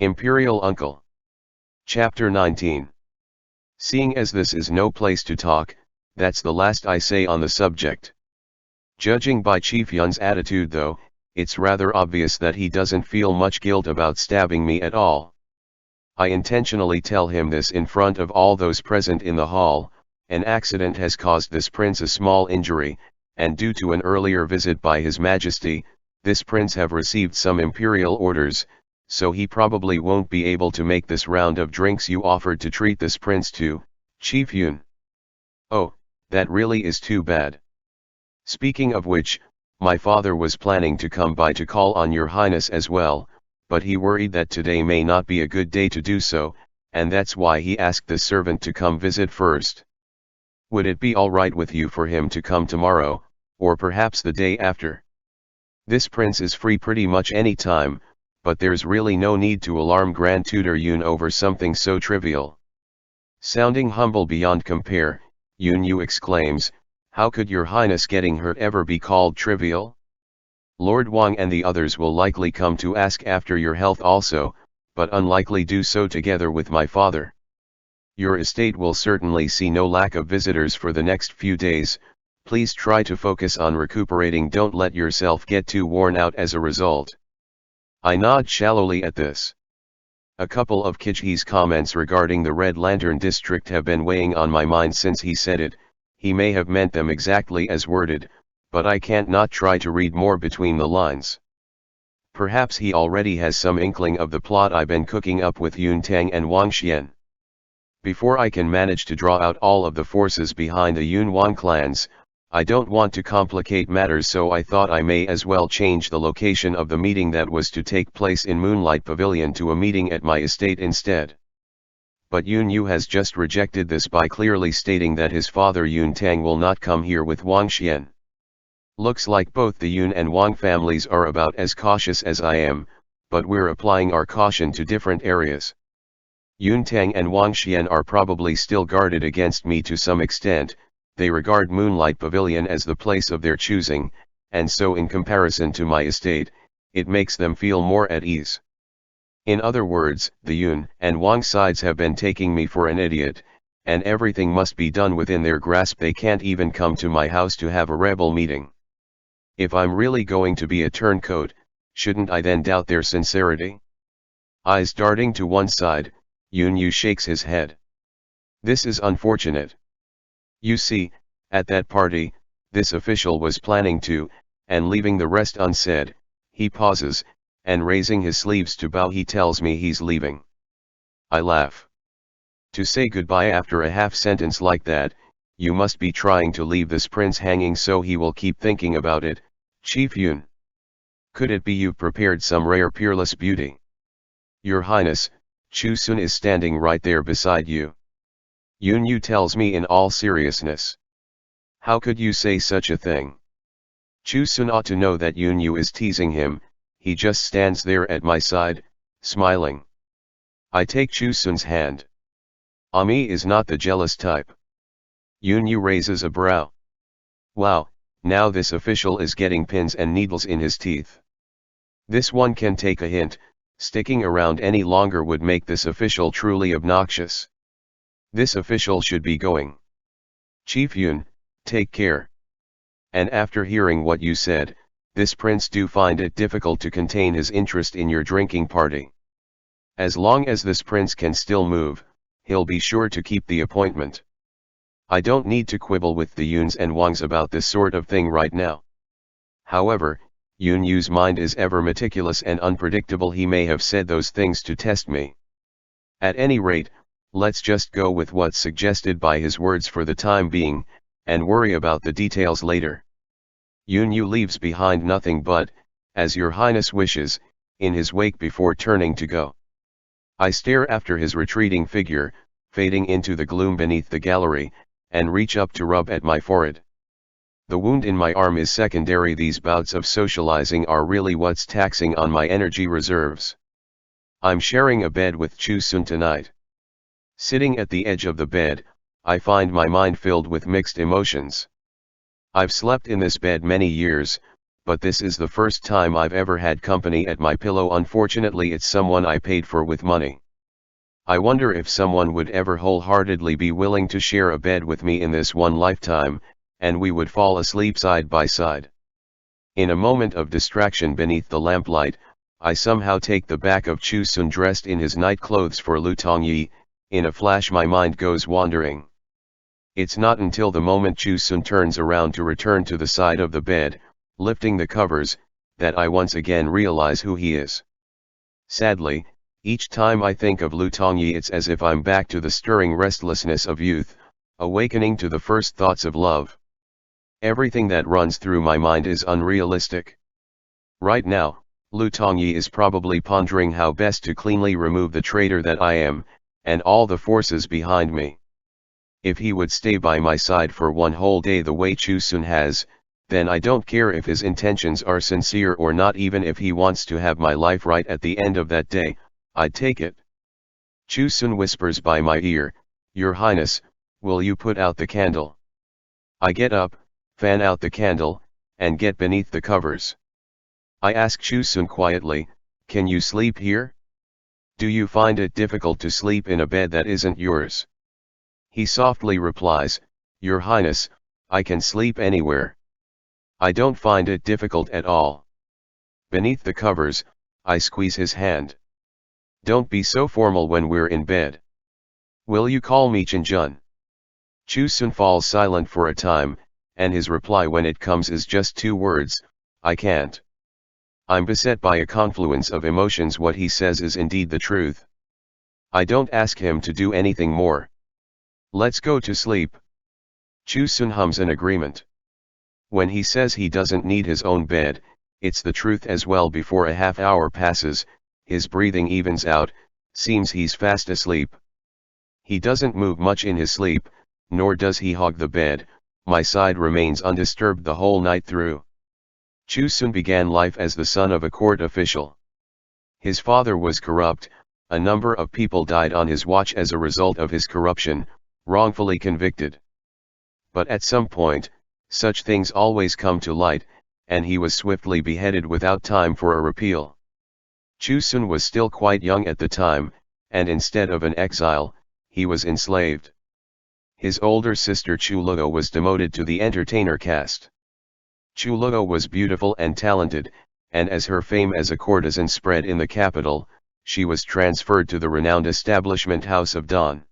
Imperial Uncle. Chapter 19. Seeing as this is no place to talk, that's the last I say on the subject. Judging by Chief Yun's attitude though, it's rather obvious that he doesn't feel much guilt about stabbing me at all. I intentionally tell him this in front of all those present in the hall. An accident has caused this prince a small injury, and due to an earlier visit by His Majesty, this prince have received some imperial orders, so he probably won't be able to make this round of drinks you offered to treat this prince to, Chief Yun. Oh, that really is too bad. Speaking of which, my father was planning to come by to call on your highness as well, but he worried that today may not be a good day to do so, and that's why he asked the servant to come visit first. Would it be alright with you for him to come tomorrow, or perhaps the day after? This prince is free pretty much any time, but there's really no need to alarm Grand Tutor Yun over something so trivial. Sounding humble beyond compare, Yun Yu exclaims, "How could your highness getting hurt ever be called trivial? Lord Wang and the others will likely come to ask after your health also, but unlikely do so together with my father. Your estate will certainly see no lack of visitors for the next few days. Please try to focus on recuperating, don't let yourself get too worn out as a result." I nod shallowly at this. A couple of Kijhi's comments regarding the Red Lantern district have been weighing on my mind since he said it. He may have meant them exactly as worded, but I can't not try to read more between the lines. Perhaps he already has some inkling of the plot I've been cooking up with Yun Tang and Wang Xian. Before I can manage to draw out all of the forces behind the Yun Wang clans, I don't want to complicate matters, so I thought I may as well change the location of the meeting that was to take place in Moonlight Pavilion to a meeting at my estate instead. But Yun Yu has just rejected this by clearly stating that his father Yun Tang will not come here with Wang Xian. Looks like both the Yun and Wang families are about as cautious as I am, but we're applying our caution to different areas. Yun Tang and Wang Xian are probably still guarded against me to some extent. They regard Moonlight Pavilion as the place of their choosing, and so in comparison to my estate, it makes them feel more at ease. In other words, the Yun and Wang sides have been taking me for an idiot, and everything must be done within their grasp. They can't even come to my house to have a rebel meeting. If I'm really going to be a turncoat, shouldn't I then doubt their sincerity? Eyes darting to one side, Yun Yu shakes his head. This is unfortunate. You see, at that party, this official was planning to, and leaving the rest unsaid, he pauses, and raising his sleeves to bow he tells me he's leaving. I laugh. To say goodbye after a half sentence like that, you must be trying to leave this prince hanging so he will keep thinking about it, Chief Yun. Could it be you've prepared some rare peerless beauty? Your Highness, Chu Sun is standing right there beside you. Yun Yu tells me in all seriousness. How could you say such a thing? Chu Sun ought to know that Yun Yu is teasing him. He just stands there at my side, smiling. I take Chu Sun's hand. Ami is not the jealous type. Yun Yu raises a brow. Wow, now this official is getting pins and needles in his teeth. This one can take a hint. Sticking around any longer would make this official truly obnoxious. This official should be going. Chief Yun, take care. And after hearing what you said, this prince do find it difficult to contain his interest in your drinking party. As long as this prince can still move, he'll be sure to keep the appointment. I don't need to quibble with the Yuns and Wangs about this sort of thing right now. However, Yun Yu's mind is ever meticulous and unpredictable. He may have said those things to test me. At any rate, let's just go with what's suggested by his words for the time being, and worry about the details later. Yun Yu leaves behind nothing but, as your highness wishes, in his wake before turning to go. I stare after his retreating figure, fading into the gloom beneath the gallery, and reach up to rub at my forehead. The wound in my arm is secondary. These bouts of socializing are really what's taxing on my energy reserves. I'm sharing a bed with Chu Sun tonight. Sitting at the edge of the bed, I find my mind filled with mixed emotions. I've slept in this bed many years, but this is the first time I've ever had company at my pillow. Unfortunately it's someone I paid for with money. I wonder if someone would ever wholeheartedly be willing to share a bed with me in this one lifetime, and we would fall asleep side by side. In a moment of distraction beneath the lamplight, I somehow take the back of Chu Sun dressed in his night clothes for Lu Tongyi. In a flash my mind goes wandering. It's not until the moment Chu Sun turns around to return to the side of the bed, lifting the covers, that I once again realize who he is. Sadly, each time I think of Lu Tongyi it's as if I'm back to the stirring restlessness of youth, awakening to the first thoughts of love. Everything that runs through my mind is unrealistic. Right now, Lu Tongyi is probably pondering how best to cleanly remove the traitor that I am, and all the forces behind me. If he would stay by my side for one whole day the way Chu Sun has, then I don't care if his intentions are sincere or not. Even if he wants to have my life right at the end of that day, I'd take it. Chu Sun whispers by my ear, "Your Highness, will you put out the candle?" I get up, fan out the candle, and get beneath the covers. I ask Chu Sun quietly, "Can you sleep here? Do you find it difficult to sleep in a bed that isn't yours?" He softly replies, "Your Highness, I can sleep anywhere. I don't find it difficult at all." Beneath the covers, I squeeze his hand. "Don't be so formal when we're in bed. Will you call me Chenjun?" Chu Sun falls silent for a time, and his reply when it comes is just two words, "I can't." I'm beset by a confluence of emotions. What he says is indeed the truth. I don't ask him to do anything more. "Let's go to sleep." Chu Sun hums in agreement. When he says he doesn't need his own bed, it's the truth as well. Before a half hour passes, his breathing evens out, seems he's fast asleep. He doesn't move much in his sleep, nor does he hog the bed. My side remains undisturbed the whole night through. Chu Sun began life as the son of a court official. His father was corrupt, a number of people died on his watch as a result of his corruption, wrongfully convicted. But at some point, such things always come to light, and he was swiftly beheaded without time for a repeal. Chu Sun was still quite young at the time, and instead of an exile, he was enslaved. His older sister Chu Luo was demoted to the entertainer caste. Chu Luo was beautiful and talented, and as her fame as a courtesan spread in the capital, she was transferred to the renowned establishment House of Dan.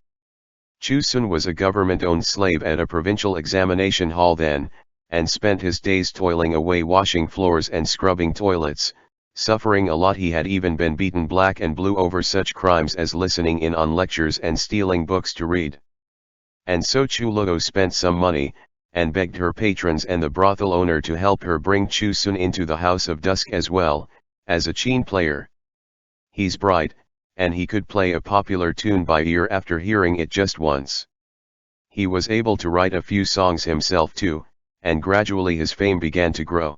Chu Sun was a government-owned slave at a provincial examination hall then, and spent his days toiling away washing floors and scrubbing toilets, suffering a lot. He had even been beaten black and blue over such crimes as listening in on lectures and stealing books to read. And so Chu Luo spent some money, and begged her patrons and the brothel owner to help her bring Chu Sun into the House of Dusk as well, as a qin player. He's bright, and he could play a popular tune by ear after hearing it just once. He was able to write a few songs himself too, and gradually his fame began to grow.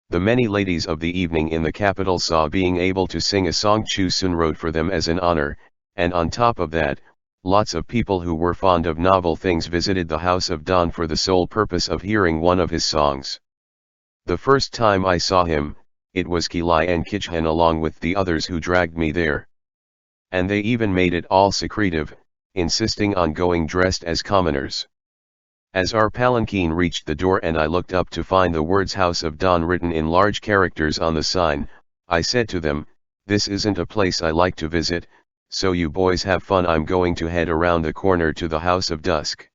The many ladies of the evening in the capital saw being able to sing a song Chu Sun wrote for them as an honor, and on top of that, lots of people who were fond of novel things visited the House of Dan for the sole purpose of hearing one of his songs. The first time I saw him, it was Kilai and Kichhan along with the others who dragged me there. And they even made it all secretive, insisting on going dressed as commoners. As our palanquin reached the door and I looked up to find the words House of Dan written in large characters on the sign, I said to them, "This isn't a place I like to visit, so you boys have fun. I'm going to head around the corner to the House of Dusk.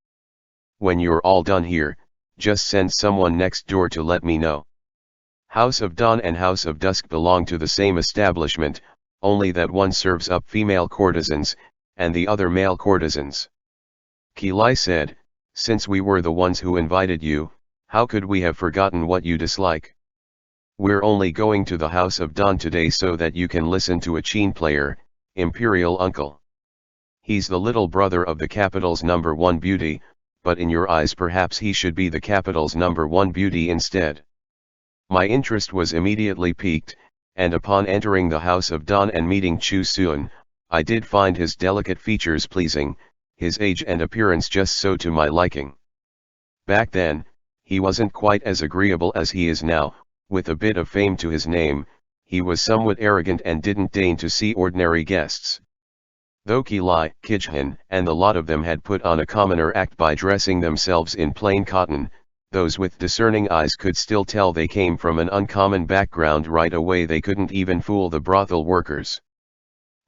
When you're all done here, just send someone next door to let me know." House of Dan and House of Dusk belong to the same establishment, only that one serves up female courtesans, and the other male courtesans. Kilai said, "Since we were the ones who invited you, how could we have forgotten what you dislike? We're only going to the House of Dan today so that you can listen to a qin player, Imperial Uncle. He's the little brother of the capital's #1 beauty, but in your eyes perhaps he should be the capital's #1 beauty instead." My interest was immediately piqued, and upon entering the House of Dan and meeting Chu Sun, I did find his delicate features pleasing, his age and appearance just so to my liking. Back then, he wasn't quite as agreeable as he is now, with a bit of fame to his name, he was somewhat arrogant and didn't deign to see ordinary guests. Though Kilai, Kijhan, and the lot of them had put on a commoner act by dressing themselves in plain cotton, those with discerning eyes could still tell they came from an uncommon background right away. They couldn't even fool the brothel workers.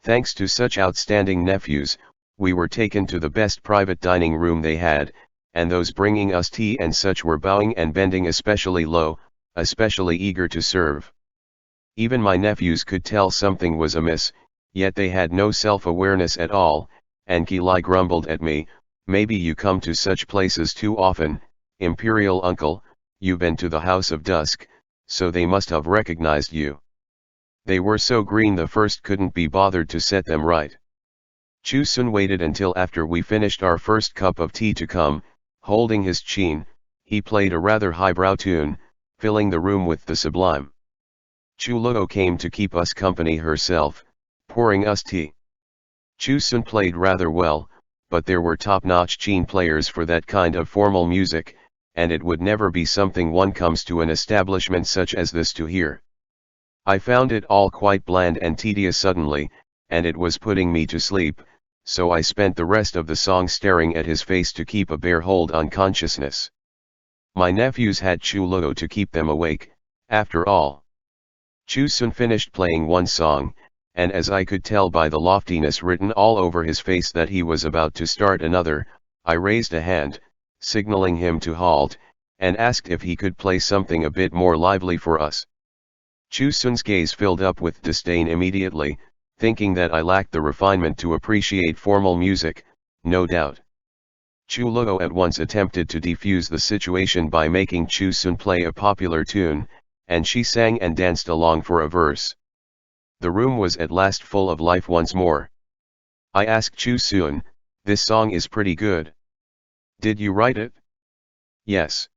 Thanks to such outstanding nephews, we were taken to the best private dining room they had, and those bringing us tea and such were bowing and bending especially low, especially eager to serve. Even my nephews could tell something was amiss, yet they had no self-awareness at all, and Kilai grumbled at me, "Maybe you come to such places too often, Imperial Uncle, you been to the House of Dusk, so they must have recognized you." They were so green the first couldn't be bothered to set them right. Chusun waited until after we finished our first cup of tea to come, holding his chin. He played a rather highbrow tune, filling the room with the sublime. Chuluo came to keep us company herself, pouring us tea. Chusun played rather well, but there were top-notch chin players for that kind of formal music, and it would never be something one comes to an establishment such as this to hear. I found it all quite bland and tedious suddenly, and it was putting me to sleep, so I spent the rest of the song staring at his face to keep a bare hold on consciousness. My nephews had Chuluo to keep them awake, after all. Chusun finished playing one song, and as I could tell by the loftiness written all over his face that he was about to start another, I raised a hand, signaling him to halt, and asked if he could play something a bit more lively for us. Chusun's gaze filled up with disdain immediately, thinking that I lacked the refinement to appreciate formal music, no doubt. Chuluo at once attempted to defuse the situation by making Chusun play a popular tune, and she sang and danced along for a verse. The room was at last full of life once more. I asked Chusun, "This song is pretty good. Did you write it?" "Yes.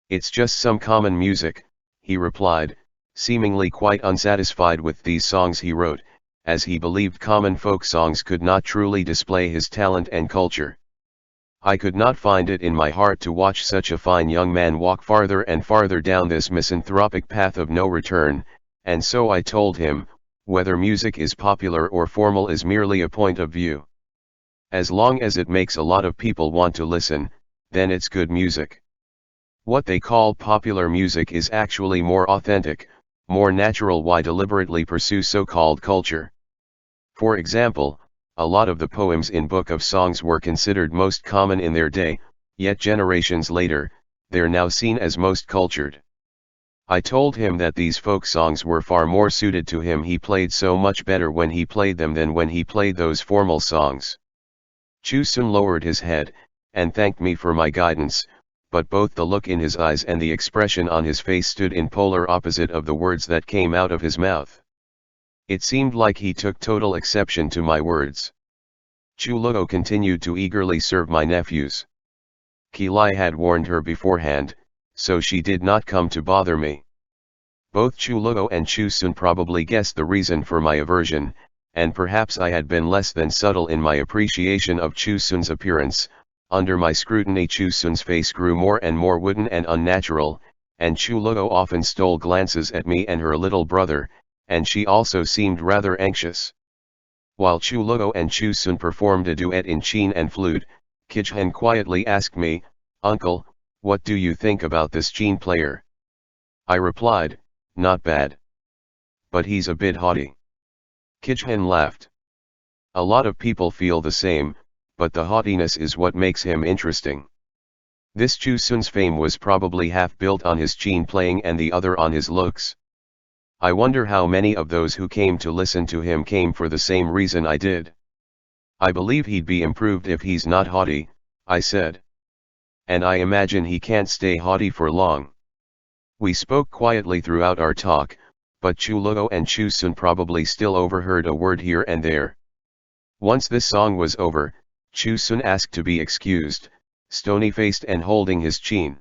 It's just some common music," he replied, seemingly quite unsatisfied with these songs he wrote, as he believed common folk songs could not truly display his talent and culture. I could not find it in my heart to watch such a fine young man walk farther and farther down this misanthropic path of no return, and so I told him, whether music is popular or formal is merely a point of view. As long as it makes a lot of people want to listen, then it's good music. What they call popular music is actually more authentic, more natural. Why deliberately pursue so-called culture? For example, a lot of the poems in Book of Songs were considered most common in their day, yet generations later, they're now seen as most cultured. I told him that these folk songs were far more suited to him. He played so much better when he played them than when he played those formal songs. Chusun lowered his head, and thanked me for my guidance, but both the look in his eyes and the expression on his face stood in polar opposite of the words that came out of his mouth. It seemed like he took total exception to my words. Chuluo continued to eagerly serve my nephews. Kilai had warned her beforehand, so she did not come to bother me. Both Chuluo and Chusun probably guessed the reason for my aversion, and perhaps I had been less than subtle in my appreciation of Chusun's appearance. Under my scrutiny Chusun's face grew more and more wooden and unnatural, and Chuluo often stole glances at me and her little brother, and she also seemed rather anxious. While Chuluo and Chusun performed a duet in chin and flute, Kijhan quietly asked me, "Uncle, what do you think about this chin player?" I replied, "Not bad. But he's a bit haughty." Kijhan laughed. "A lot of people feel the same, but the haughtiness is what makes him interesting." This Chusun's fame was probably half built on his chin playing and the other on his looks. I wonder how many of those who came to listen to him came for the same reason I did. "I believe he'd be improved if he's not haughty," I said. "And I imagine he can't stay haughty for long." We spoke quietly throughout our talk, but Chuluo and Chusun probably still overheard a word here and there. Once this song was over, Chusun asked to be excused, stony-faced and holding his chin.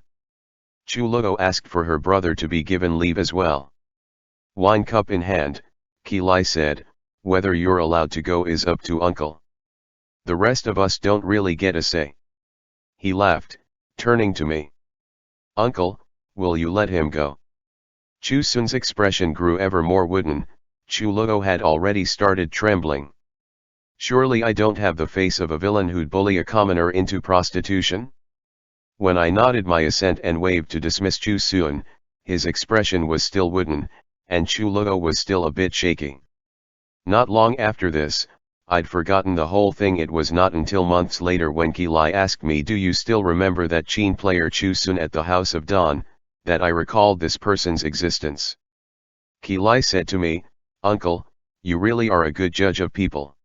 Chuluo asked for her brother to be given leave as well. "Wine cup in hand," Kilai said, "whether you're allowed to go is up to Uncle. The rest of us don't really get a say." He laughed, turning to me. "Uncle, will you let him go?" Chu Sun's expression grew ever more wooden. Chu Luo had already started trembling. Surely I don't have the face of a villain who'd bully a commoner into prostitution? When I nodded my assent and waved to dismiss Chu Sun, his expression was still wooden, and Chu Luo was still a bit shaky. Not long after this, I'd forgotten the whole thing. It was not until months later when Qilai asked me, "Do you still remember that Qin player Chu Sun at the House of Dawn?" that I recalled this person's existence. Qilai said to me, "Uncle, you really are a good judge of people.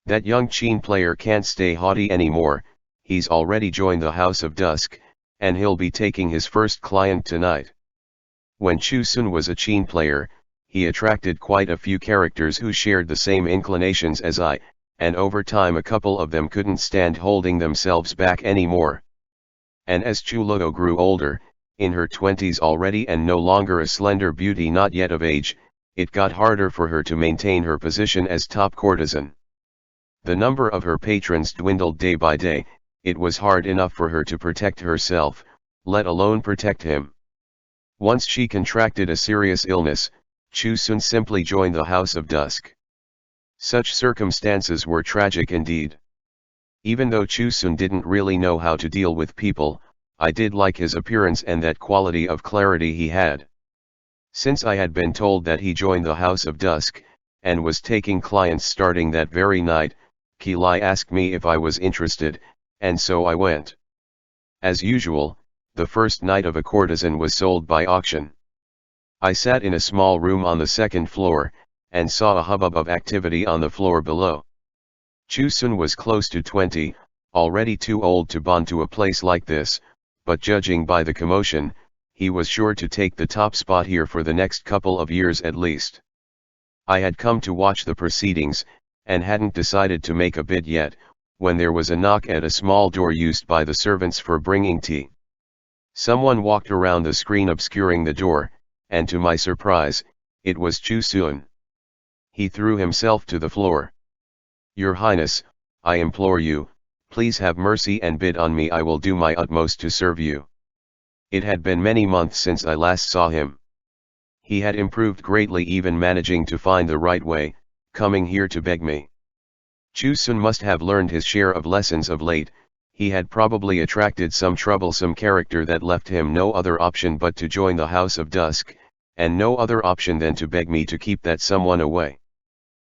That young Qin player can't stay haughty anymore. He's already joined the House of Dusk, and he'll be taking his first client tonight." When Chu Sun was a Qin player, he attracted quite a few characters who shared the same inclinations as I, and over time a couple of them couldn't stand holding themselves back anymore. And as Chu Luo grew older, in her 20s already and no longer a slender beauty not yet of age, it got harder for her to maintain her position as top courtesan. The number of her patrons dwindled day by day. It was hard enough for her to protect herself, let alone protect him. Once she contracted a serious illness, Chu Sun simply joined the House of Dusk. Such circumstances were tragic indeed. Even though Chu Sun didn't really know how to deal with people, I did like his appearance and that quality of clarity he had. Since I had been told that he joined the House of Dusk, and was taking clients starting that very night, Qilai asked me if I was interested, and so I went. As usual, the first night of a courtesan was sold by auction. I sat in a small room on the second floor, and saw a hubbub of activity on the floor below. Chu Sun was close to 20, already too old to bond to a place like this, but judging by the commotion, he was sure to take the top spot here for the next couple of years at least. I had come to watch the proceedings, and hadn't decided to make a bid yet, when there was a knock at a small door used by the servants for bringing tea. Someone walked around the screen obscuring the door, and to my surprise, it was Chu Sun. He threw himself to the floor. "Your Highness, I implore you, please have mercy and bid on me. I will do my utmost to serve you." It had been many months since I last saw him. He had improved greatly, even managing to find the right way, coming here to beg me. Chu Sun must have learned his share of lessons of late. He had probably attracted some troublesome character that left him no other option but to join the House of Dusk, and no other option than to beg me to keep that someone away.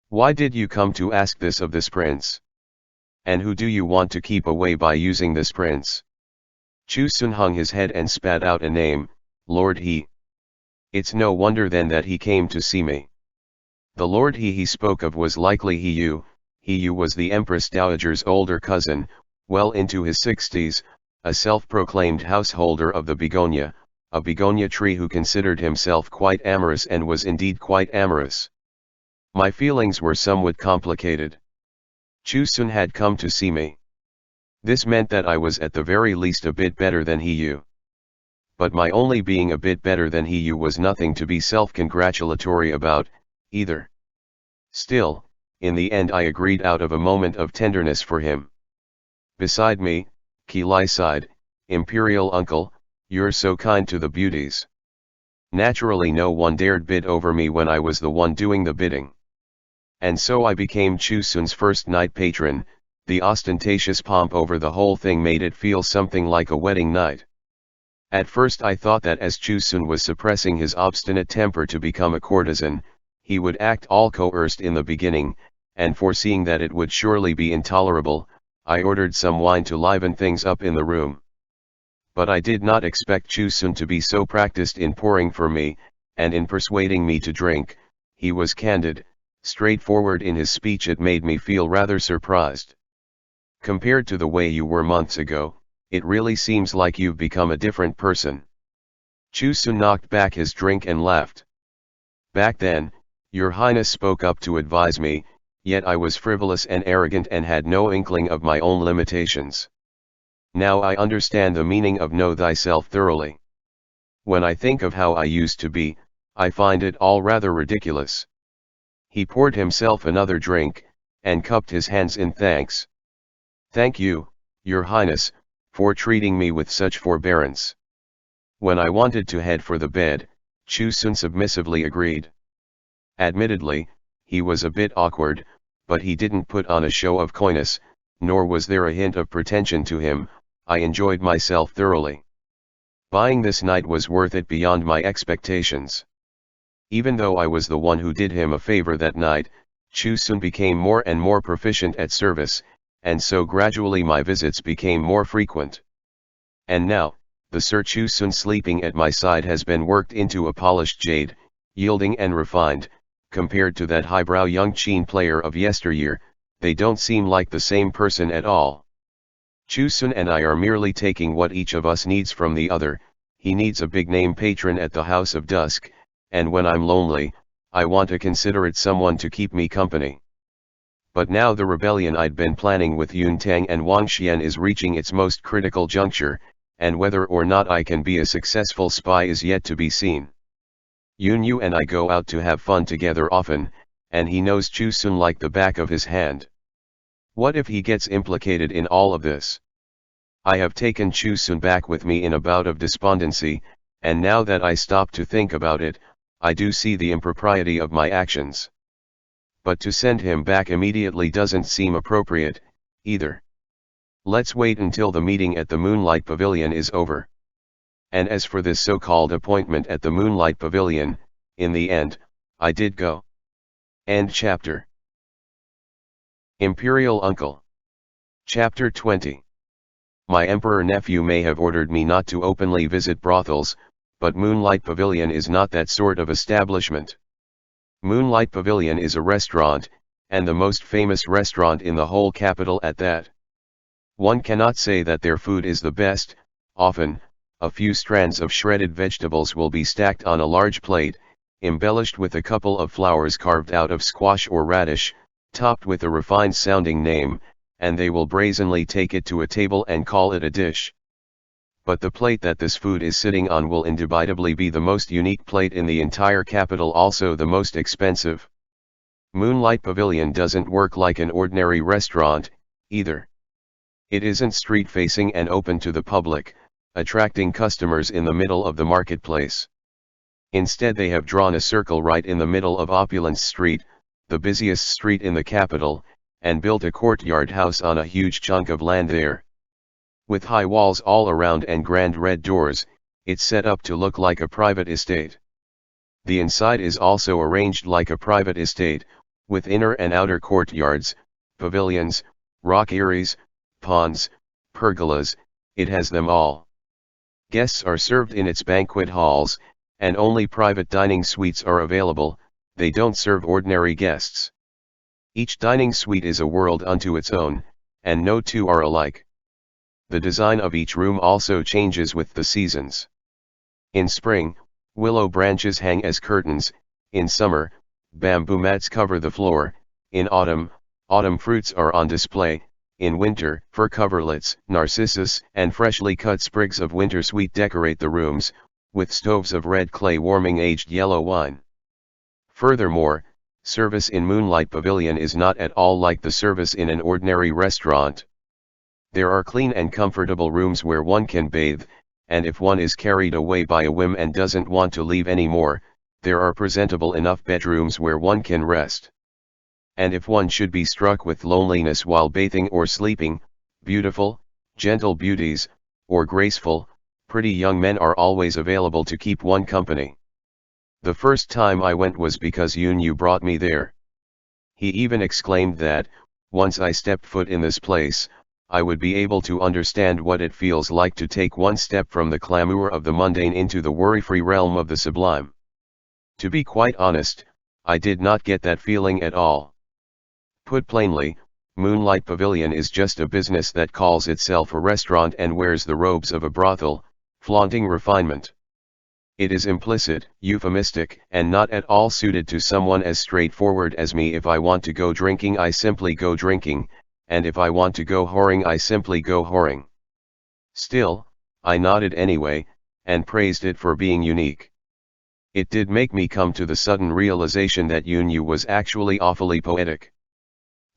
"Why did you come to ask this of this prince? And who do you want to keep away by using this prince?" Chu Sun hung his head and spat out a name, "Lord He." It's no wonder then that he came to see me. The Lord he spoke of was likely He Yu was the Empress Dowager's older cousin, well into his 60s, a self-proclaimed householder of the begonia, a begonia tree who considered himself quite amorous and was indeed quite amorous. My feelings were somewhat complicated. Chu Sun had come to see me. This meant that I was at the very least a bit better than He Yu. But my only being a bit better than He Yu was nothing to be self-congratulatory about, either. Still, in the end I agreed out of a moment of tenderness for him. Beside me, Qilai sighed, "Imperial Uncle, you're so kind to the beauties." Naturally no one dared bid over me when I was the one doing the bidding. And so I became Chu Sun's first night patron. The ostentatious pomp over the whole thing made it feel something like a wedding night. At first I thought that as Chu Sun was suppressing his obstinate temper to become a courtesan, he would act all coerced in the beginning, and foreseeing that it would surely be intolerable, I ordered some wine to liven things up in the room. But I did not expect Chu Sun to be so practiced in pouring for me, and in persuading me to drink. He was candid, straightforward in his speech. It made me feel rather surprised. "Compared to the way you were months ago, it really seems like you've become a different person." Chu Sun knocked back his drink and laughed. "Back then, Your Highness spoke up to advise me, yet I was frivolous and arrogant and had no inkling of my own limitations. Now I understand the meaning of know thyself thoroughly. When I think of how I used to be, I find it all rather ridiculous." He poured himself another drink, and cupped his hands in thanks. "Thank you, Your Highness, for treating me with such forbearance. When I wanted to head for the bed, Chu Sun submissively agreed. Admittedly, he was a bit awkward, but he didn't put on a show of coyness, nor was there a hint of pretension to him. I enjoyed myself thoroughly. Buying this night was worth it beyond my expectations. Even though I was the one who did him a favor that night, Chu Sun became more and more proficient at service, and so gradually my visits became more frequent. And now, the Sir Chu Sun sleeping at my side has been worked into a polished jade, yielding and refined. Compared to that highbrow young Qin player of yesteryear, they don't seem like the same person at all. Chu Sun and I are merely taking what each of us needs from the other. He needs a big-name patron at the House of Dusk, and when I'm lonely, I want a considerate someone to keep me company. But now the rebellion I'd been planning with Yun Tang and Wang Xian is reaching its most critical juncture, and whether or not I can be a successful spy is yet to be seen. Yun Yu and I go out to have fun together often, and he knows Chu Sun like the back of his hand. What if he gets implicated in all of this? I have taken Chu Sun back with me in a bout of despondency, and now that I stop to think about it, I do see the impropriety of my actions. But to send him back immediately doesn't seem appropriate, either. Let's wait until the meeting at the Moonlight Pavilion is over. And as for this so-called appointment at the Moonlight Pavilion, in the end, I did go. End chapter. Imperial Uncle. Chapter 20. My emperor nephew may have ordered me not to openly visit brothels, but Moonlight Pavilion is not that sort of establishment. Moonlight Pavilion is a restaurant, and the most famous restaurant in the whole capital at that. One cannot say that their food is the best. Often, a few strands of shredded vegetables will be stacked on a large plate, embellished with a couple of flowers carved out of squash or radish, topped with a refined-sounding name, and they will brazenly take it to a table and call it a dish. But the plate that this food is sitting on will indubitably be the most unique plate in the entire capital, also the most expensive. Moonlight Pavilion doesn't work like an ordinary restaurant, either. It isn't street-facing and open to the public, attracting customers in the middle of the marketplace. Instead, they have drawn a circle right in the middle of Opulence Street, the busiest street in the capital, and built a courtyard house on a huge chunk of land there. With high walls all around and grand red doors, it's set up to look like a private estate. The inside is also arranged like a private estate, with inner and outer courtyards, pavilions, rock eyries, ponds, pergolas. It has them all. Guests are served in its banquet halls, and only private dining suites are available. They don't serve ordinary guests. Each dining suite is a world unto its own, and no two are alike. The design of each room also changes with the seasons. In spring, willow branches hang as curtains. In summer, bamboo mats cover the floor. In autumn, autumn fruits are on display. In winter, fir coverlets, narcissus, and freshly cut sprigs of wintersweet decorate the rooms, with stoves of red clay warming aged yellow wine. Furthermore, service in Moonlight Pavilion is not at all like the service in an ordinary restaurant. There are clean and comfortable rooms where one can bathe, and if one is carried away by a whim and doesn't want to leave anymore, there are presentable enough bedrooms where one can rest. And if one should be struck with loneliness while bathing or sleeping, beautiful, gentle beauties, or graceful, pretty young men are always available to keep one company. The first time I went was because Yun Yu brought me there. He even exclaimed that, once I stepped foot in this place, I would be able to understand what it feels like to take one step from the clamor of the mundane into the worry-free realm of the sublime. To be quite honest, I did not get that feeling at all. Put plainly, Moonlight Pavilion is just a business that calls itself a restaurant and wears the robes of a brothel, flaunting refinement. It is implicit, euphemistic, and not at all suited to someone as straightforward as me. If I want to go drinking, I simply go drinking, and if I want to go whoring, I simply go whoring. Still, I nodded anyway, and praised it for being unique. It did make me come to the sudden realization that Yun Yu was actually awfully poetic.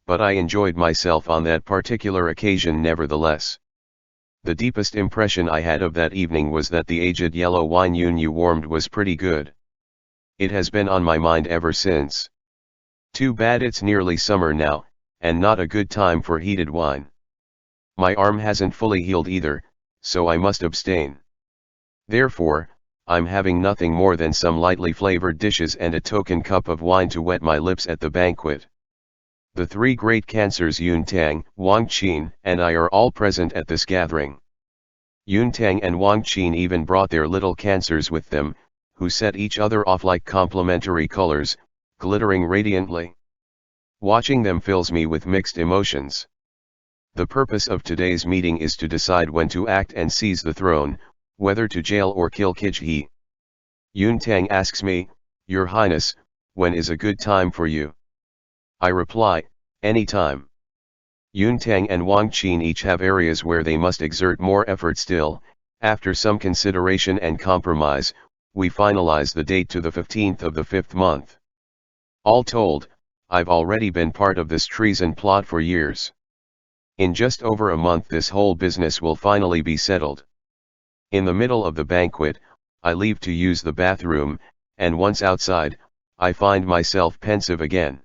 But I enjoyed myself on that particular occasion nevertheless. The deepest impression I had of that evening was that the aged yellow wine Yun Yu warmed was pretty good. It has been on my mind ever since. Too bad it's nearly summer now, and not a good time for heated wine. My arm hasn't fully healed either, so I must abstain. Therefore, I'm having nothing more than some lightly flavored dishes and a token cup of wine to wet my lips at the banquet. The three great cancers Yun Tang, Wang Qin, and I are all present at this gathering. Yun Tang and Wang Qin even brought their little cancers with them, who set each other off like complementary colors, glittering radiantly. Watching them fills me with mixed emotions. The purpose of today's meeting is to decide when to act and seize the throne, whether to jail or kill Kijhe. Yun Tang asks me, "Your Highness, when is a good time for you?" I reply, "Any time." Yun Tang and Wang Qin each have areas where they must exert more effort still. After some consideration and compromise, we finalize the date to the 15th of the 5th month. All told, I've already been part of this treason plot for years. In just over a month this whole business will finally be settled. In the middle of the banquet, I leave to use the bathroom, and once outside, I find myself pensive again.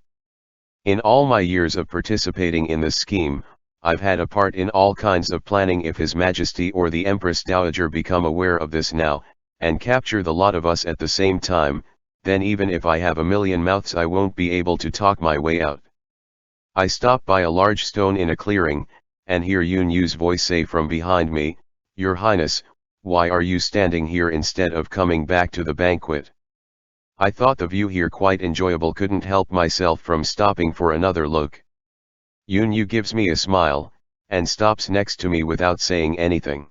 In all my years of participating in this scheme, I've had a part in all kinds of planning. If His Majesty or the Empress Dowager become aware of this now, and capture the lot of us at the same time, then even if I have a million mouths I won't be able to talk my way out. I stop by a large stone in a clearing, and hear Yun Yu's voice say from behind me, "Your Highness, why are you standing here instead of coming back to the banquet?" I thought the view here quite enjoyable, couldn't help myself from stopping for another look. Yun Yu gives me a smile, and stops next to me without saying anything.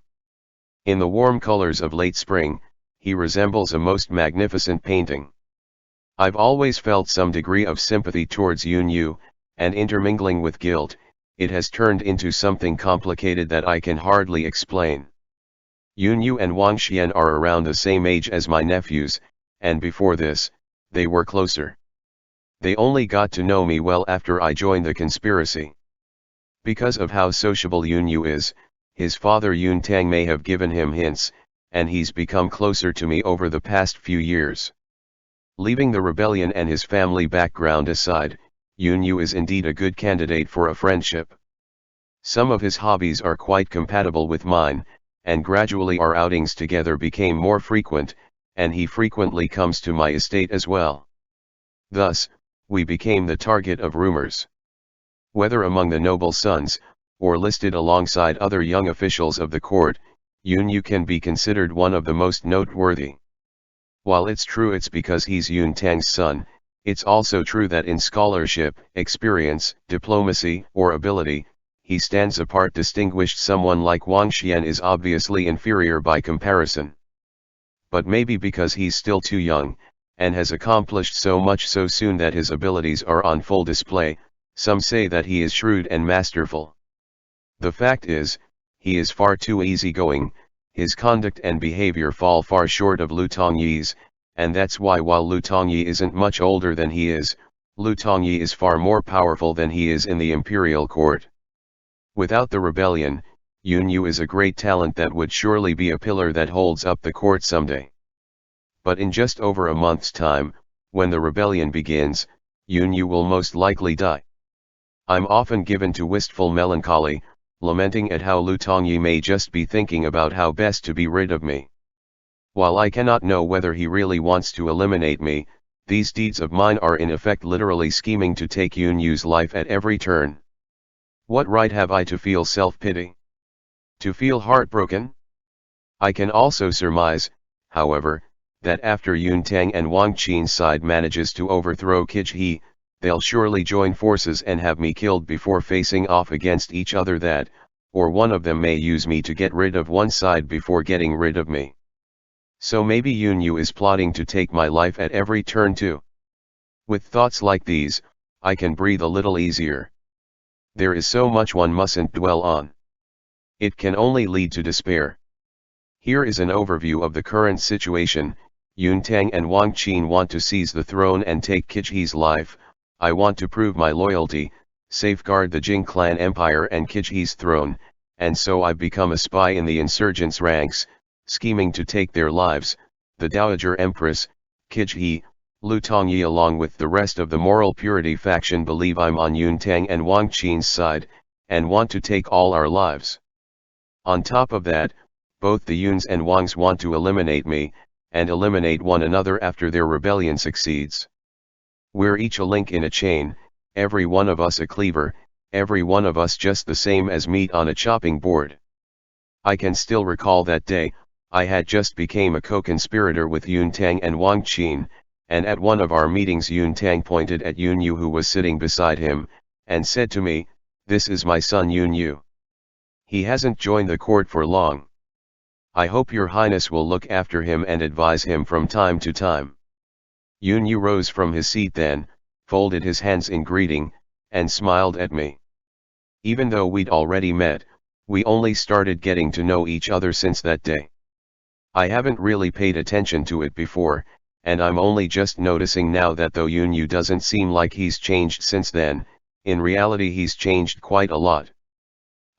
In the warm colors of late spring, he resembles a most magnificent painting. I've always felt some degree of sympathy towards Yun Yu, and intermingling with guilt, it has turned into something complicated that I can hardly explain. Yun Yu and Wang Xian are around the same age as my nephews, and before this, they were closer. They only got to know me well after I joined the conspiracy. Because of how sociable Yun Yu is, his father Yun Tang may have given him hints, and he's become closer to me over the past few years. Leaving the rebellion and his family background aside, Yun Yu is indeed a good candidate for a friendship. Some of his hobbies are quite compatible with mine, and gradually our outings together became more frequent, and he frequently comes to my estate as well. Thus, we became the target of rumors. Whether among the noble sons, or listed alongside other young officials of the court, Yun Yu can be considered one of the most noteworthy. While it's true it's because he's Yun Tang's son, it's also true that in scholarship, experience, diplomacy, or ability, he stands apart. Distinguished someone like Wang Xian is obviously inferior by comparison. But maybe because he's still too young, and has accomplished so much so soon that his abilities are on full display, some say that he is shrewd and masterful. The fact is, he is far too easygoing, his conduct and behavior fall far short of Lu Tongyi's, and that's why while Lu Tongyi isn't much older than he is, Lu Tongyi is far more powerful than he is in the imperial court. Without the rebellion, Yun Yu is a great talent that would surely be a pillar that holds up the court someday. But in just over a month's time, when the rebellion begins, Yun Yu will most likely die. I'm often given to wistful melancholy, lamenting at how Lu Tongyi may just be thinking about how best to be rid of me. While I cannot know whether he really wants to eliminate me, these deeds of mine are in effect literally scheming to take Yun Yu's life at every turn. What right have I to feel self-pity? To feel heartbroken? I can also surmise, however, that after Yun Tang and Wang Qin's side manages to overthrow Kijhe, they'll surely join forces and have me killed before facing off against each other. That, or one of them may use me to get rid of one side before getting rid of me. So maybe Yun Yu is plotting to take my life at every turn too. With thoughts like these, I can breathe a little easier. There is so much one mustn't dwell on. It can only lead to despair. Here is an overview of the current situation. Yun Tang and Wang Qin want to seize the throne and take Kijhe's life. I want to prove my loyalty, safeguard the Jing clan empire and Kijhe's throne, and so I've become a spy in the insurgents' ranks, scheming to take their lives. The Dowager Empress, Kijhe, Lu Tongyi along with the rest of the moral purity faction believe I'm on Yun Tang and Wang Qin's side, and want to take all our lives. On top of that, both the Yuns and Wangs want to eliminate me, and eliminate one another after their rebellion succeeds. We're each a link in a chain, every one of us a cleaver, every one of us just the same as meat on a chopping board. I can still recall that day. I had just became a co-conspirator with Yun Tang and Wang Qin, and at one of our meetings Yun Tang pointed at Yun Yu who was sitting beside him, and said to me, "This is my son Yun Yu. He hasn't joined the court for long. I hope your highness will look after him and advise him from time to time." Yun Yu rose from his seat then, folded his hands in greeting, and smiled at me. Even though we'd already met, we only started getting to know each other since that day. I haven't really paid attention to it before, and I'm only just noticing now that though Yun Yu doesn't seem like he's changed since then, in reality he's changed quite a lot.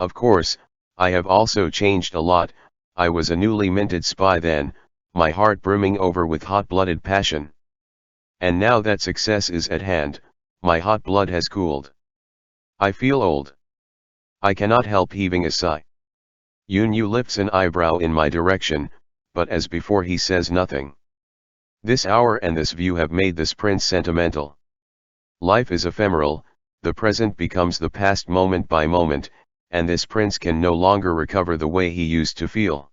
Of course, I have also changed a lot. I was a newly minted spy then, my heart brimming over with hot-blooded passion. And now that success is at hand, my hot blood has cooled. I feel old. I cannot help heaving a sigh. Yun Yu lifts an eyebrow in my direction, but as before he says nothing. This hour and this view have made this prince sentimental. Life is ephemeral, the present becomes the past moment by moment, and this prince can no longer recover the way he used to feel.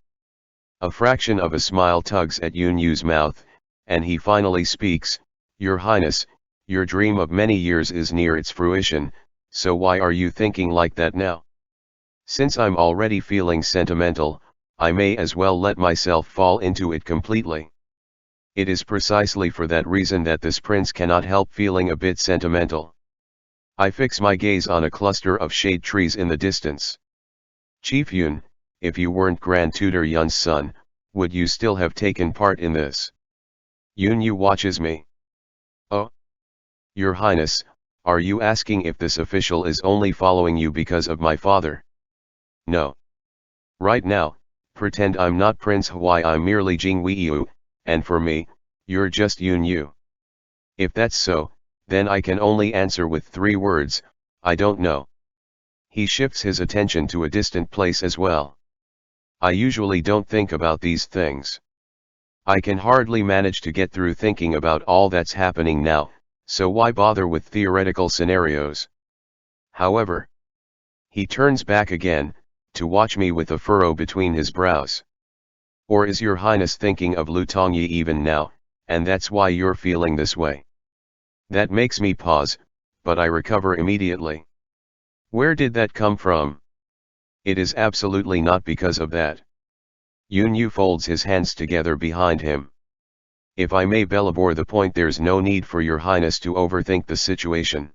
A fraction of a smile tugs at Yun Yu's mouth, and he finally speaks, "Your Highness, your dream of many years is near its fruition, so why are you thinking like that now? Since I'm already feeling sentimental, I may as well let myself fall into it completely. It is precisely for that reason that this prince cannot help feeling a bit sentimental." I fix my gaze on a cluster of shade trees in the distance. "Chief Yun, if you weren't Grand Tutor Yun's son, would you still have taken part in this?" Yun Yu watches me. "Oh? Your Highness, are you asking if this official is only following you because of my father?" "No. Right now, pretend I'm not Prince Huai, I'm merely Jing Weiyu, and for me, you're just Yun Yu. If that's so, then I can only answer with 3 words, I don't know." He shifts his attention to a distant place as well. I usually don't think about these things. I can hardly manage to get through thinking about all that's happening now, so why bother with theoretical scenarios? However, he turns back again, to watch me with a furrow between his brows. "Or is your highness thinking of Lu Tongyi even now, and that's why you're feeling this way?" That makes me pause, but I recover immediately. Where did that come from? It is absolutely not because of that. Yun Yu folds his hands together behind him. "If I may belabor the point, there's no need for your highness to overthink the situation.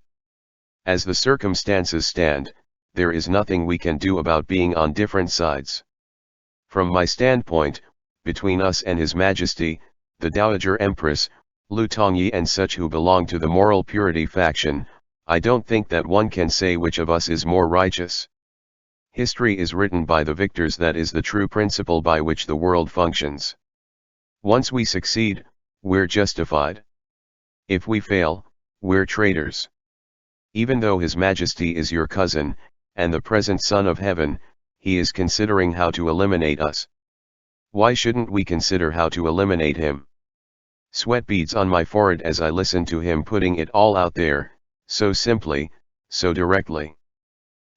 As the circumstances stand, there is nothing we can do about being on different sides. From my standpoint, between us and His Majesty, the Dowager Empress, Lu Tongyi and such who belong to the moral purity faction, I don't think that one can say which of us is more righteous. History is written by the victors, that is the true principle by which the world functions. Once we succeed, we're justified. If we fail, we're traitors. Even though His Majesty is your cousin, and the present Son of Heaven, he is considering how to eliminate us. Why shouldn't we consider how to eliminate him?" Sweat beads on my forehead as I listen to him putting it all out there, so simply, so directly.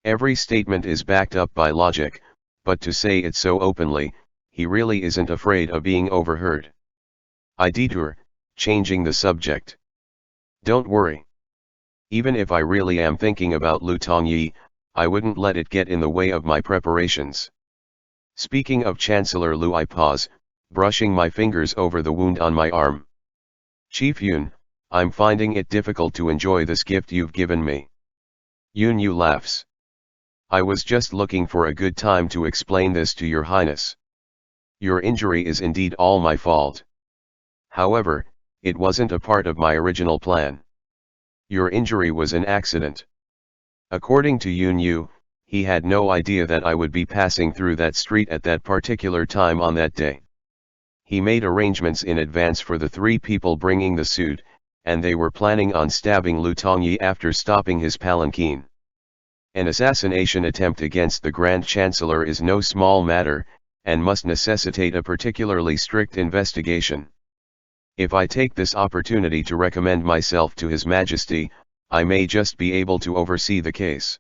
Every statement is backed up by logic, but to say it so openly, he really isn't afraid of being overheard. I detour, changing the subject. "Don't worry. Even if I really am thinking about Lu Tongyi, I wouldn't let it get in the way of my preparations. Speaking of Chancellor Lu," I pause, brushing my fingers over the wound on my arm. "Chief Yun, I'm finding it difficult to enjoy this gift you've given me." Yun Yu laughs. "I was just looking for a good time to explain this to your highness. Your injury is indeed all my fault. However, it wasn't a part of my original plan. Your injury was an accident. According to Yun Yu, he had no idea that I would be passing through that street at that particular time on that day. He made arrangements in advance for the 3 people bringing the suit, and they were planning on stabbing Lu Tongyi after stopping his palanquin. An assassination attempt against the Grand Chancellor is no small matter, and must necessitate a particularly strict investigation. If I take this opportunity to recommend myself to His Majesty, I may just be able to oversee the case.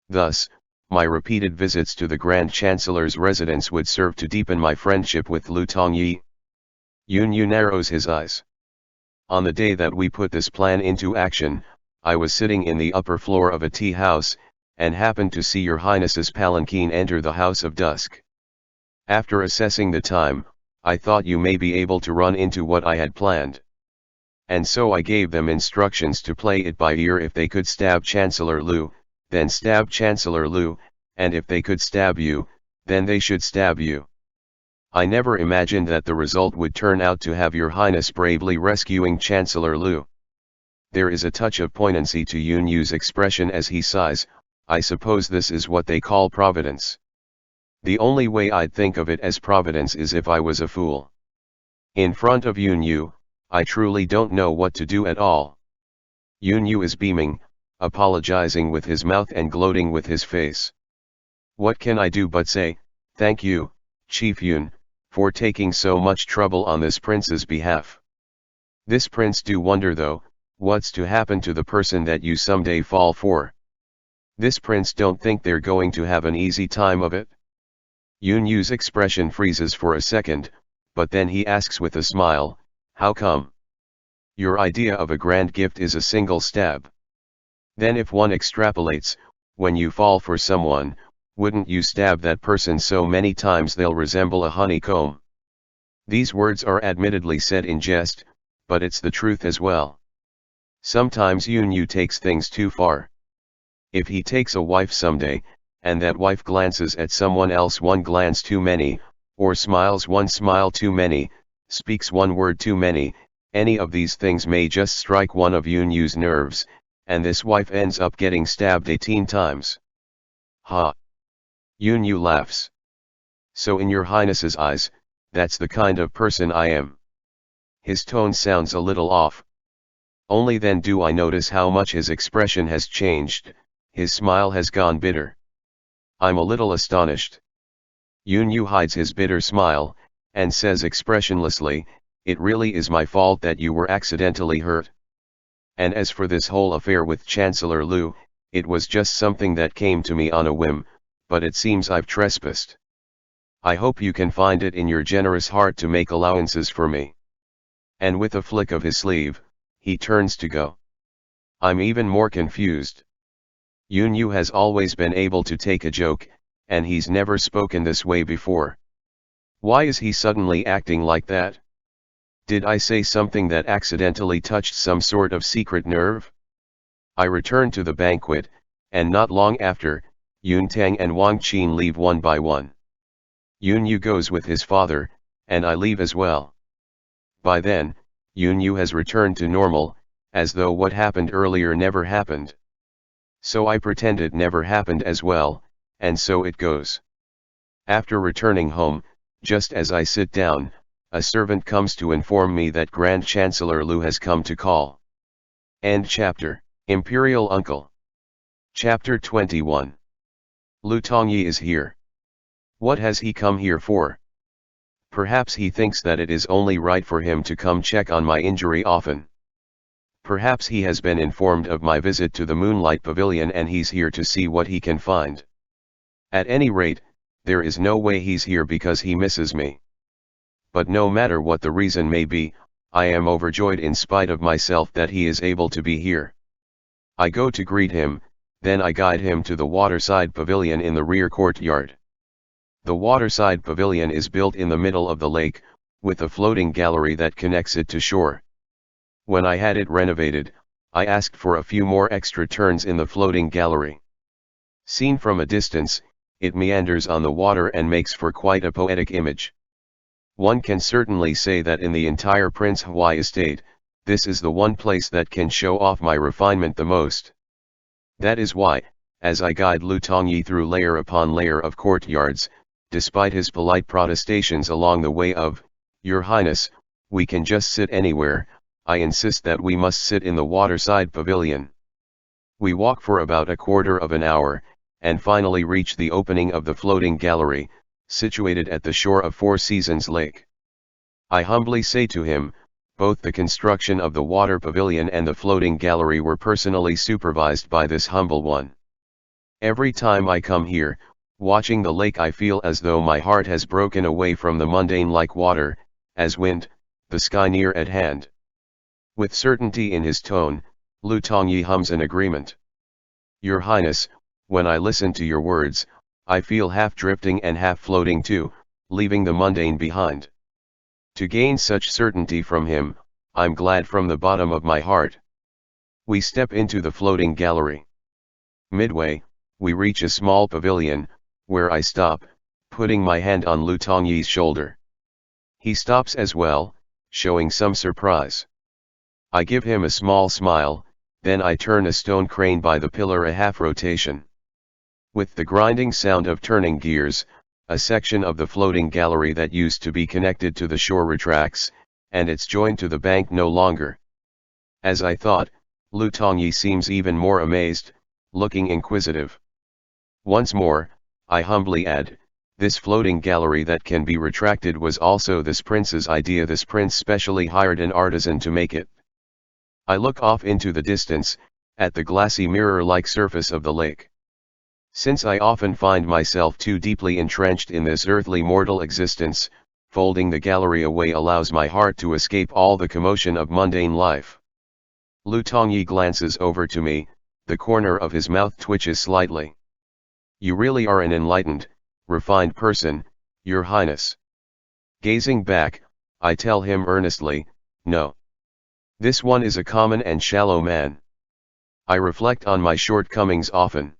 Thus, my repeated visits to the Grand Chancellor's residence would serve to deepen my friendship with Lu Tongyi. Yunyu narrows his eyes. On the day that we put this plan into action, I was sitting in the upper floor of a tea house, and happened to see your Highness's palanquin enter the House of Dusk. After assessing the time, I thought you may be able to run into what I had planned. And so I gave them instructions to play it by ear. If they could stab Chancellor Lu, then stab Chancellor Lu, and if they could stab you, then they should stab you. I never imagined that the result would turn out to have your Highness bravely rescuing Chancellor Lu. There is a touch of poignancy to Yunyu's expression as he sighs. I suppose this is what they call providence. The only way I'd think of it as providence is if I was a fool. In front of Yunyu, I truly don't know what to do at all. Yunyu is beaming, apologizing with his mouth and gloating with his face. What can I do but say, thank you, Chief Yun, for taking so much trouble on this prince's behalf. This prince do wonder though, what's to happen to the person that you someday fall for? This prince don't think they're going to have an easy time of it? Yunyu's expression freezes for a second, but then he asks with a smile, how come? Your idea of a grand gift is a single stab. Then if one extrapolates, when you fall for someone, wouldn't you stab that person so many times they'll resemble a honeycomb? These words are admittedly said in jest, but it's the truth as well. Sometimes Yunyu takes things too far. If he takes a wife someday, and that wife glances at someone else one glance too many, or smiles one smile too many, speaks one word too many, any of these things may just strike one of Yunyu's nerves, and this wife ends up getting stabbed 18 times. Ha! Yunyu laughs. So in your Highness's eyes, that's the kind of person I am. His tone sounds a little off. Only then do I notice how much his expression has changed, his smile has gone bitter. I'm a little astonished. Yunyu hides his bitter smile, and says expressionlessly, it really is my fault that you were accidentally hurt. And as for this whole affair with Chancellor Lu, it was just something that came to me on a whim, but it seems I've trespassed. I hope you can find it in your generous heart to make allowances for me. And with a flick of his sleeve, he turns to go. I'm even more confused. Yunyu has always been able to take a joke, and he's never spoken this way before. Why is he suddenly acting like that? Did I say something that accidentally touched some sort of secret nerve? I return to the banquet, and not long after, Yun Tang and Wang Qin leave one by one. Yunyu goes with his father, and I leave as well. By then, Yunyu has returned to normal, as though what happened earlier never happened. So I pretend it never happened as well, and so it goes. After returning home, just as I sit down, a servant comes to inform me that Grand Chancellor Lu has come to call. End chapter. Imperial Uncle. Chapter 21. Lu Tongyi is here. What has he come here for? Perhaps he thinks that it is only right for him to come check on my injury often. Perhaps he has been informed of my visit to the Moonlight Pavilion and he's here to see what he can find. At any rate, there is no way he's here because he misses me. But no matter what the reason may be, I am overjoyed in spite of myself that he is able to be here. I go to greet him, then I guide him to the waterside pavilion in the rear courtyard. The waterside pavilion is built in the middle of the lake, with a floating gallery that connects it to shore. When I had it renovated, I asked for a few more extra turns in the floating gallery. Seen from a distance, it meanders on the water and makes for quite a poetic image. One can certainly say that in the entire Prince Huai estate, this is the one place that can show off my refinement the most. That is why, as I guide Lu Tongyi through layer upon layer of courtyards, despite his polite protestations along the way of, "Your Highness, we can just sit anywhere," I insist that we must sit in the waterside pavilion. We walk for about a quarter of an hour, and finally reach the opening of the floating gallery, situated at the shore of Four Seasons Lake. I humbly say to him, both the construction of the water pavilion and the floating gallery were personally supervised by this humble one. Every time I come here, watching the lake, I feel as though my heart has broken away from the mundane like water, as wind, the sky near at hand. With certainty in his tone, Lu Tongyi hums an agreement. "Your Highness, when I listen to your words, I feel half drifting and half floating too, leaving the mundane behind." To gain such certainty from him, I'm glad from the bottom of my heart. We step into the floating gallery. Midway, we reach a small pavilion, where I stop, putting my hand on Lu Tongyi's shoulder. He stops as well, showing some surprise. I give him a small smile, then I turn a stone crane by the pillar a half rotation. With the grinding sound of turning gears, a section of the floating gallery that used to be connected to the shore retracts, and it's joined to the bank no longer. As I thought, Lu Tongyi seems even more amazed, looking inquisitive. Once more, I humbly add, this floating gallery that can be retracted was also this prince's idea. This prince specially hired an artisan to make it. I look off into the distance, at the glassy mirror-like surface of the lake. Since I often find myself too deeply entrenched in this earthly mortal existence, folding the gallery away allows my heart to escape all the commotion of mundane life. Lu Tongyi glances over to me, the corner of his mouth twitches slightly. "You really are an enlightened, refined person, Your Highness." Gazing back, I tell him earnestly, "No. This one is a common and shallow man." I reflect on my shortcomings often.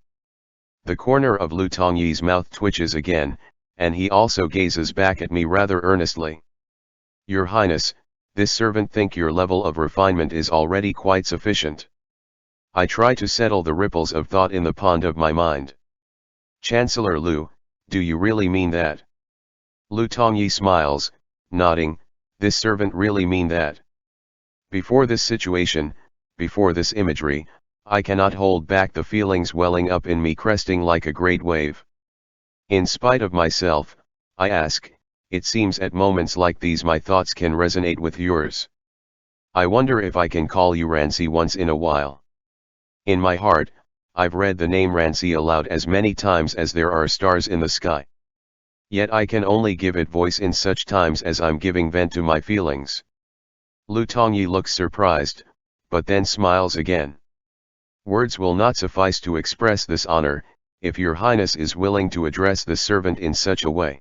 The corner of Lu Tongyi's mouth twitches again, and he also gazes back at me rather earnestly. "Your Highness, this servant think your level of refinement is already quite sufficient." I try to settle the ripples of thought in the pond of my mind. "Chancellor Lu, do you really mean that?" Lu Tongyi smiles, nodding, "This servant really mean that?" Before this situation, before this imagery, I cannot hold back the feelings welling up in me, cresting like a great wave. In spite of myself, I ask, it seems at moments like these my thoughts can resonate with yours. I wonder if I can call you Rancy once in a while. In my heart, I've read the name Rancy aloud as many times as there are stars in the sky. Yet I can only give it voice in such times as I'm giving vent to my feelings. Lu Tongyi looks surprised, but then smiles again. "Words will not suffice to express this honor, if your Highness is willing to address this servant in such a way."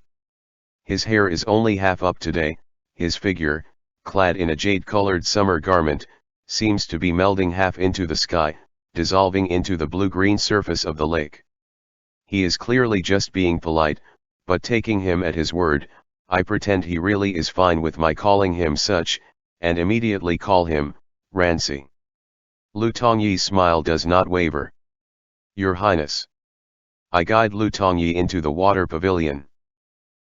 His hair is only half up today, his figure, clad in a jade-colored summer garment, seems to be melding half into the sky, dissolving into the blue-green surface of the lake. He is clearly just being polite, but taking him at his word, I pretend he really is fine with my calling him such, and immediately call him Rancy. Lu Tongyi's smile does not waver. "Your Highness." I guide Lu Tongyi into the water pavilion.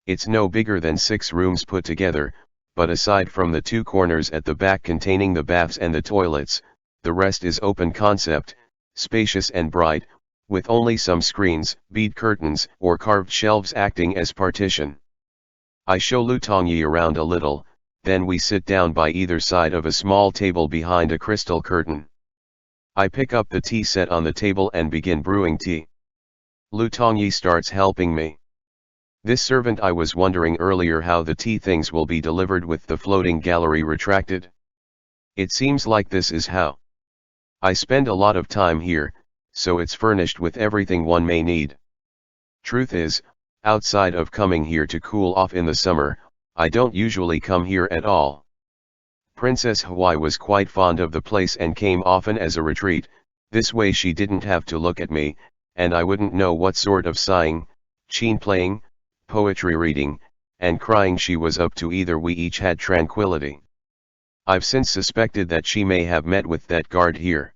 It's no bigger than 6 rooms put together, but aside from the 2 corners at the back containing the baths and the toilets, the rest is open concept, spacious and bright, with only some screens, bead curtains, or carved shelves acting as partition. I show Lu Tongyi around a little, then we sit down by either side of a small table behind a crystal curtain. I pick up the tea set on the table and begin brewing tea. Lu Tongyi starts helping me. This servant, I was wondering earlier how the tea things will be delivered with the floating gallery retracted. It seems like this is how. I spend a lot of time here, so it's furnished with everything one may need. Truth is, outside of coming here to cool off in the summer, I don't usually come here at all. Princess Hawaii was quite fond of the place and came often as a retreat. This way she didn't have to look at me, and I wouldn't know what sort of sighing, cheen playing, poetry reading, and crying she was up to either. We each had tranquility. I've since suspected that she may have met with that guard here.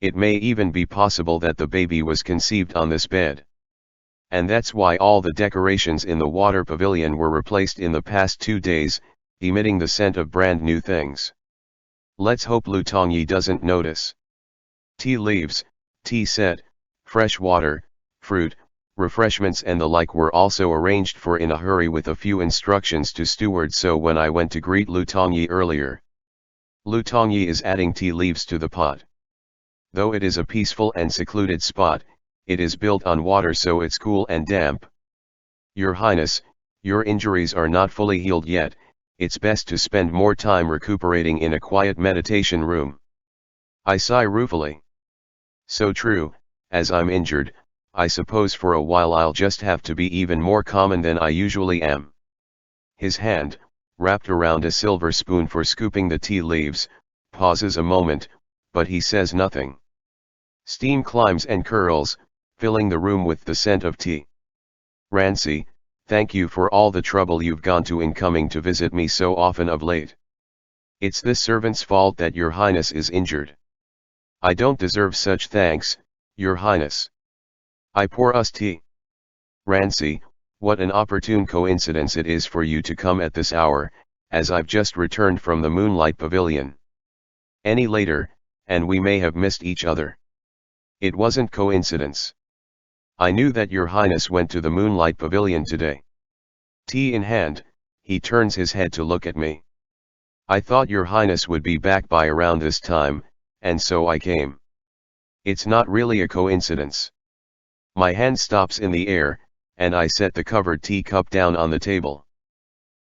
It may even be possible that the baby was conceived on this bed. And that's why all the decorations in the water pavilion were replaced in the past 2 days, emitting the scent of brand new things. Let's hope Lu Tongyi doesn't notice. Tea leaves, tea set, fresh water, fruit, refreshments and the like were also arranged for in a hurry with a few instructions to stewards. So when I went to greet Lu Tongyi earlier, Lu Tongyi is adding tea leaves to the pot. Though it is a peaceful and secluded spot, it is built on water so it's cool and damp. Your Highness, your injuries are not fully healed yet, it's best to spend more time recuperating in a quiet meditation room. I sigh ruefully. So true, as I'm injured, I suppose for a while I'll just have to be even more common than I usually am. His hand, wrapped around a silver spoon for scooping the tea leaves, pauses a moment, but he says nothing. Steam climbs and curls, filling the room with the scent of tea. Rancy, thank you for all the trouble you've gone to in coming to visit me so often of late. It's this servant's fault that your Highness is injured. I don't deserve such thanks, your Highness. I pour us tea. Rancy, what an opportune coincidence it is for you to come at this hour, as I've just returned from the Moonlight Pavilion. Any later, and we may have missed each other. It wasn't coincidence. I knew that your Highness went to the Moonlight Pavilion today. Tea in hand, he turns his head to look at me. I thought your Highness would be back by around this time, and so I came. It's not really a coincidence. My hand stops in the air, and I set the covered teacup down on the table.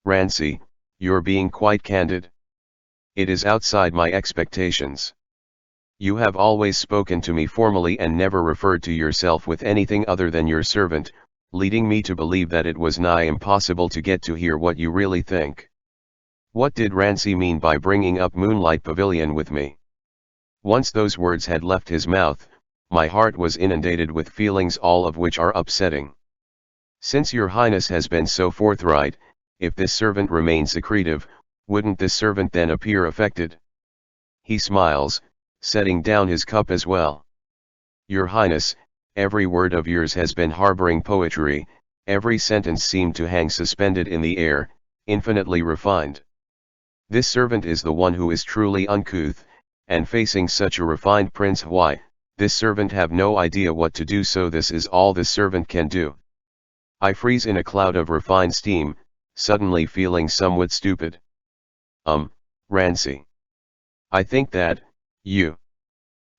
Rancy, you're being quite candid. It is outside my expectations. You have always spoken to me formally and never referred to yourself with anything other than your servant, leading me to believe that it was nigh impossible to get to hear what you really think. What did Rancy mean by bringing up Moonlight Pavilion with me? Once those words had left his mouth, my heart was inundated with feelings all of which are upsetting. Since your Highness has been so forthright, if this servant remains secretive, wouldn't this servant then appear affected? He smiles, setting down his cup as well. Your Highness, every word of yours has been harboring poetry, every sentence seemed to hang suspended in the air, infinitely refined. This servant is the one who is truly uncouth, and facing such a refined prince, why, this servant have no idea what to do, so this is all this servant can do. I freeze in a cloud of refined steam, suddenly feeling somewhat stupid. Rancy. I think that, you.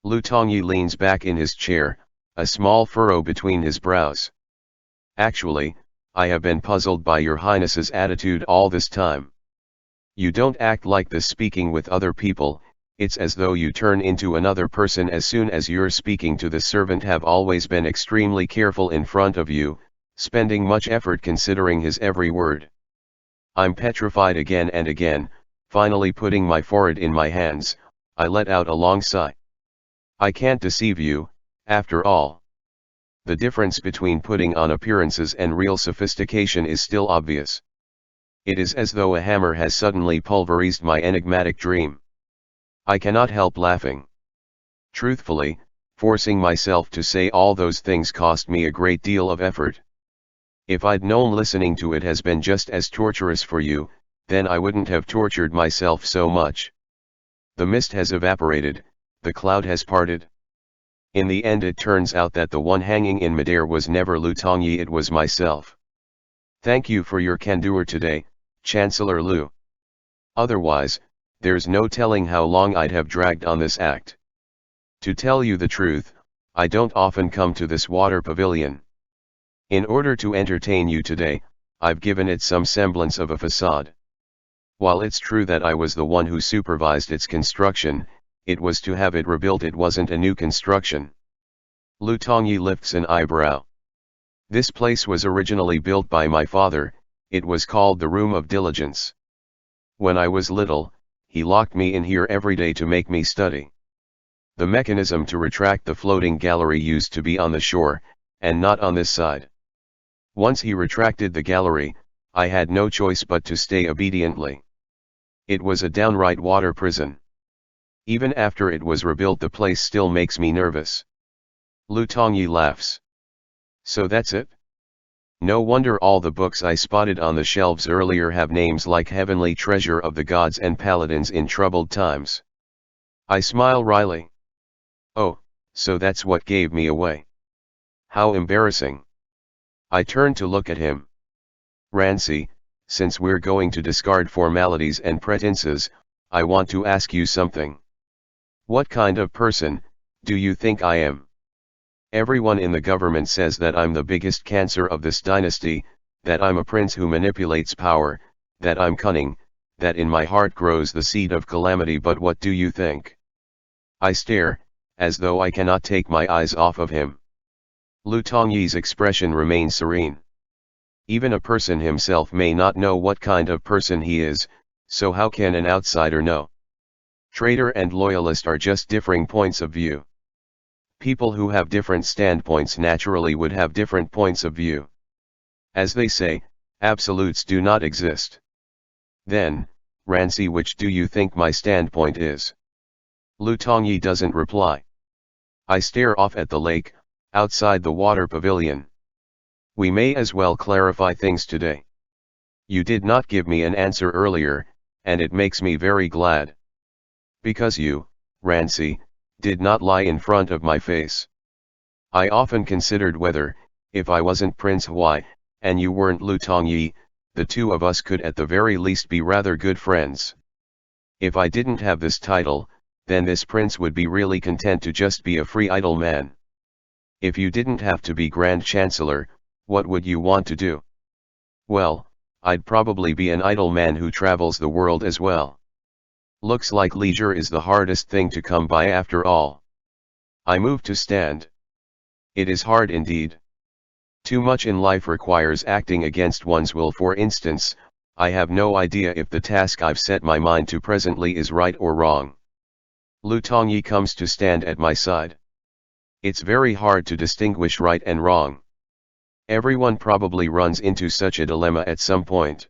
Lu Tongyi leans back in his chair, a small furrow between his brows. Actually, I have been puzzled by your Highness's attitude all this time. You don't act like this speaking with other people, it's as though you turn into another person as soon as you're speaking to the servant. Have always been extremely careful in front of you, spending much effort considering his every word. I'm petrified again and again, finally putting my forehead in my hands, I let out a long sigh. I can't deceive you, after all. The difference between putting on appearances and real sophistication is still obvious. It is as though a hammer has suddenly pulverized my enigmatic dream. I cannot help laughing. Truthfully, forcing myself to say all those things cost me a great deal of effort. If I'd known listening to it has been just as torturous for you, then I wouldn't have tortured myself so much. The mist has evaporated, the cloud has parted. In the end it turns out that the one hanging in midair was never Lu Tongyi, it was myself. Thank you for your candor today, Chancellor Lu. Otherwise, there's no telling how long I'd have dragged on this act. To tell you the truth, I don't often come to this water pavilion. In order to entertain you today, I've given it some semblance of a facade. While it's true that I was the one who supervised its construction, it was to have it rebuilt, it wasn't a new construction. Lu Tongyi lifts an eyebrow. This place was originally built by my father, it was called the Room of Diligence. When I was little, he locked me in here every day to make me study. The mechanism to retract the floating gallery used to be on the shore, and not on this side. Once he retracted the gallery, I had no choice but to stay obediently. It was a downright water prison. Even after it was rebuilt, the place still makes me nervous. Lu Tongyi laughs. So that's it? No wonder all the books I spotted on the shelves earlier have names like Heavenly Treasure of the Gods and Paladins in Troubled Times. I smile wryly. Oh, so that's what gave me away. How embarrassing. I turn to look at him. Rancy, since we're going to discard formalities and pretenses, I want to ask you something. What kind of person do you think I am? Everyone in the government says that I'm the biggest cancer of this dynasty, that I'm a prince who manipulates power, that I'm cunning, that in my heart grows the seed of calamity, but what do you think? I stare, as though I cannot take my eyes off of him. Lu Tongyi's expression remains serene. Even a person himself may not know what kind of person he is, so how can an outsider know? Traitor and loyalist are just differing points of view. People who have different standpoints naturally would have different points of view. As they say, absolutes do not exist. Then, Rancy, which do you think my standpoint is? Lu Tongyi doesn't reply. I stare off at the lake, outside the water pavilion. We may as well clarify things today. You did not give me an answer earlier, and it makes me very glad. Because you, Rancy, did not lie in front of my face. I often considered whether, if I wasn't Prince Huai, and you weren't Lu Tongyi, the two of us could at the very least be rather good friends. If I didn't have this title, then this prince would be really content to just be a free idle man. If you didn't have to be Grand Chancellor, what would you want to do? Well, I'd probably be an idle man who travels the world as well. Looks like leisure is the hardest thing to come by after all. I move to stand. It is hard indeed. Too much in life requires acting against one's will. For instance, I have no idea if the task I've set my mind to presently is right or wrong. Lu Tongyi comes to stand at my side. It's very hard to distinguish right and wrong. Everyone probably runs into such a dilemma at some point.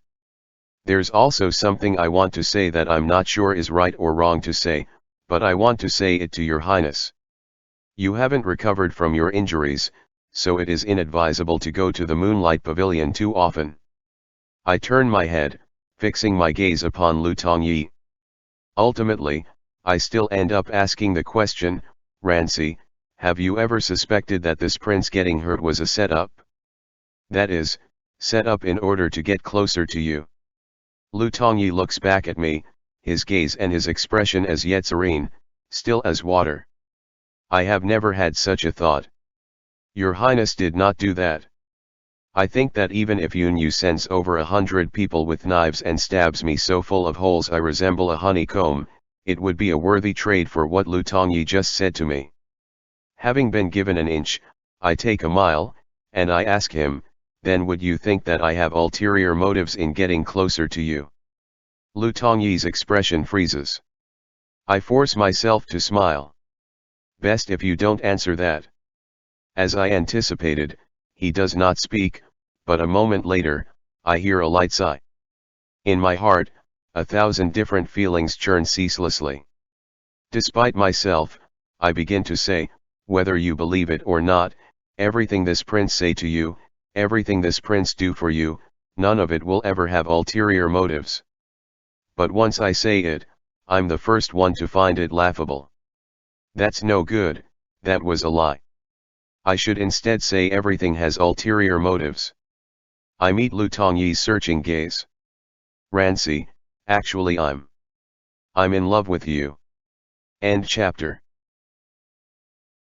There's also something I want to say that I'm not sure is right or wrong to say, but I want to say it to your highness. You haven't recovered from your injuries, so it is inadvisable to go to the Moonlight Pavilion too often. I turn my head, fixing my gaze upon Lu Tongyi. Ultimately, I still end up asking the question, Rancy, have you ever suspected that this prince getting hurt was a setup? That is, set up in order to get closer to you. Lu Tongyi looks back at me, his gaze and his expression as yet serene, still as water. I have never had such a thought. Your Highness did not do that. I think that even if Yun sends over 100 people with knives and stabs me so full of holes I resemble a honeycomb, it would be a worthy trade for what Lu Tongyi just said to me. Having been given an inch, I take a mile, and I ask him, then would you think that I have ulterior motives in getting closer to you? Lu Tongyi's expression freezes. I force myself to smile. Best if you don't answer that. As I anticipated, he does not speak, but a moment later, I hear a light sigh. In my heart, 1,000 different feelings churn ceaselessly. Despite myself, I begin to say, whether you believe it or not, everything this prince say to you, everything this prince do for you, none of it will ever have ulterior motives. But once I say it, I'm the first one to find it laughable. That's no good, that was a lie. I should instead say everything has ulterior motives. I meet Lu Tongyi's searching gaze. Rancy, actually I'm in love with you. End chapter.